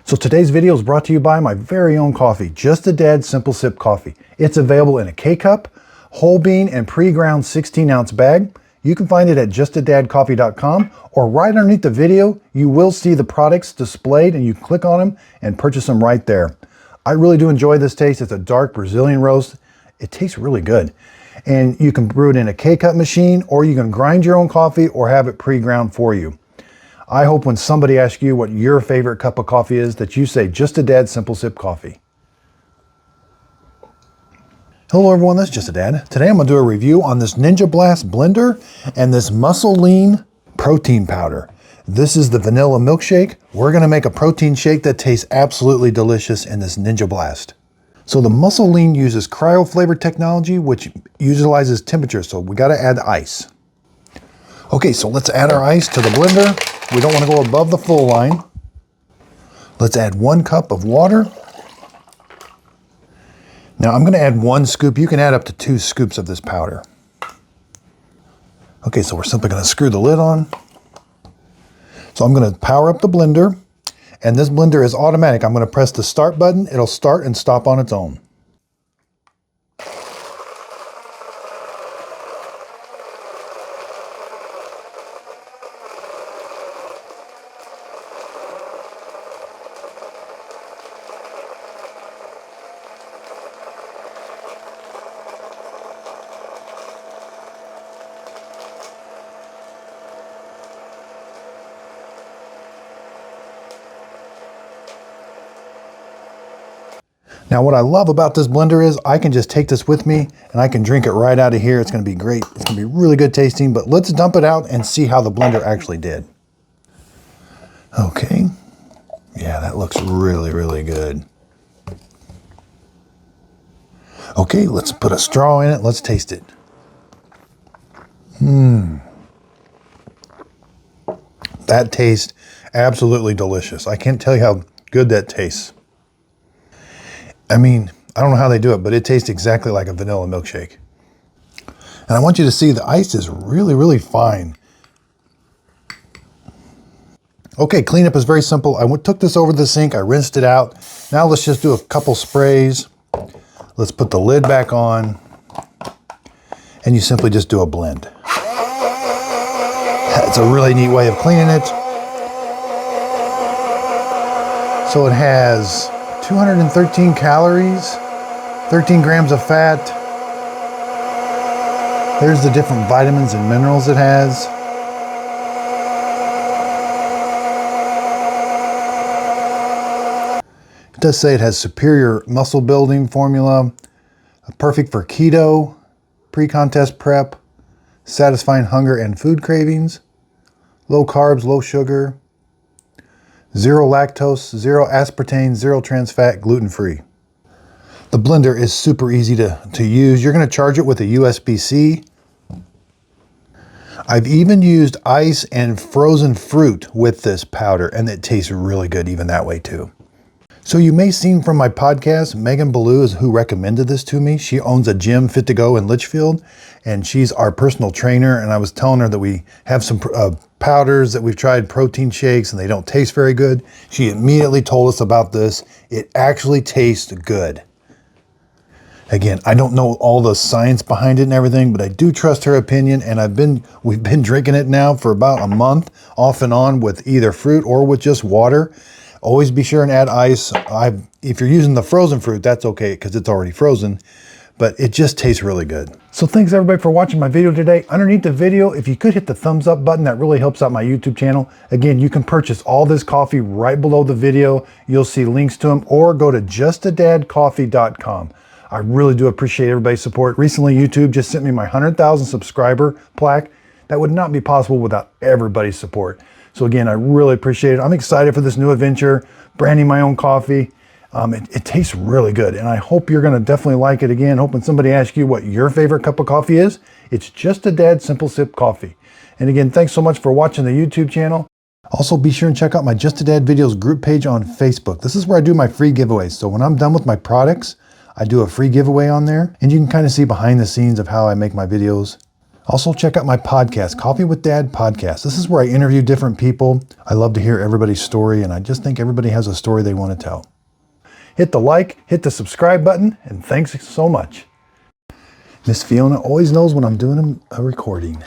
So today's video is brought to you by my very own coffee, Just a Dad Simple Sip Coffee. It's available in a K-Cup, whole bean, and pre-ground 16-ounce bag. You can find it at justadadcoffee.com, or right underneath the video, you will see the products displayed and you can click on them and purchase them right there. I really do enjoy this taste. It's a dark Brazilian roast. It tastes really good. And you can brew it in a K-Cup machine, or you can grind your own coffee or have it pre-ground for you. I hope when somebody asks you what your favorite cup of coffee is, that you say Just a Dad Simple Sip Coffee. Hello everyone, this is Just a Dad. Today I'm going to do a review on this Ninja Blast blender and this Musclean protein powder. This is the vanilla milkshake. We're going to make a protein shake that tastes absolutely delicious in this Ninja Blast. So the Musclean uses cryo flavor technology, which utilizes temperature, so we got to add ice. Okay, so let's add our ice to the blender. We don't want to go above the full line. Let's add 1 cup of water. Now I'm going to add 1 scoop. You can add up to 2 scoops of this powder. Okay, so we're simply going to screw the lid on. So I'm going to power up the blender, and this blender is automatic. I'm going to press the start button. It'll start and stop on its own. Now what I love about this blender is I can just take this with me and I can drink it right out of here. It's going to be great. It's going to be really good tasting, but let's dump it out and see how the blender actually did. Okay. Yeah, that looks really, really good. Okay, let's put a straw in it. Let's taste it. That tastes absolutely delicious. I can't tell you how good that tastes. I mean, I don't know how they do it, but it tastes exactly like a vanilla milkshake. And I want you to see the ice is really, really fine. Okay, cleanup is very simple. I took this over the sink, I rinsed it out. Now let's just do a couple sprays. Let's put the lid back on. And you simply just do a blend. That's a really neat way of cleaning it. So it has 213 calories, 13 grams of fat. There's the different vitamins and minerals it has. It does say it has superior muscle building formula, perfect for keto, pre-contest prep, satisfying hunger and food cravings, low carbs, low sugar, 0 lactose, 0 aspartame, 0 trans fat, gluten-free. The blender is super easy to use. You're going to charge it with a USB-C. I've even used ice and frozen fruit with this powder, and it tastes really good even that way too. So you may have seen from my podcast, Megan Ballou is who recommended this to me. She owns a gym, Fit to Go in Litchfield, and she's our personal trainer. And I was telling her that we have some powders that we've tried, protein shakes, and they don't taste very good. She immediately told us about this. It actually tastes good. Again, I don't know all the science behind it and everything, but I do trust her opinion. And we've been drinking it now for about a month, off and on, with either fruit or with just water. Always be sure and add ice. If you're using the frozen fruit, that's okay because it's already frozen, but it just tastes really good. So thanks everybody for watching my video today. Underneath the video, if you could hit the thumbs up button, that really helps out my YouTube channel. Again, you can purchase all this coffee right below the video. You'll see links to them, or go to justadadcoffee.com. I really do appreciate everybody's support. Recently, YouTube just sent me my 100,000 subscriber plaque. That would not be possible without everybody's support. So again, I really appreciate it. I'm excited for this new adventure, branding my own coffee. It tastes really good, and I hope you're gonna definitely like it. Again, hoping somebody asks you what your favorite cup of coffee is. It's Just a Dad Simple Sip Coffee. And again, thanks so much for watching the YouTube channel. Also, be sure and check out my Just a Dad Videos group page on Facebook. This is where I do my free giveaways. So when I'm done with my products, I do a free giveaway on there, and you can kind of see behind the scenes of how I make my videos. Also, check out my podcast, Coffee with Dad Podcast. This is where I interview different people. I love to hear everybody's story, and I just think everybody has a story they want to tell. Hit the like, hit the subscribe button, and thanks so much. Miss Fiona always knows when I'm doing a recording.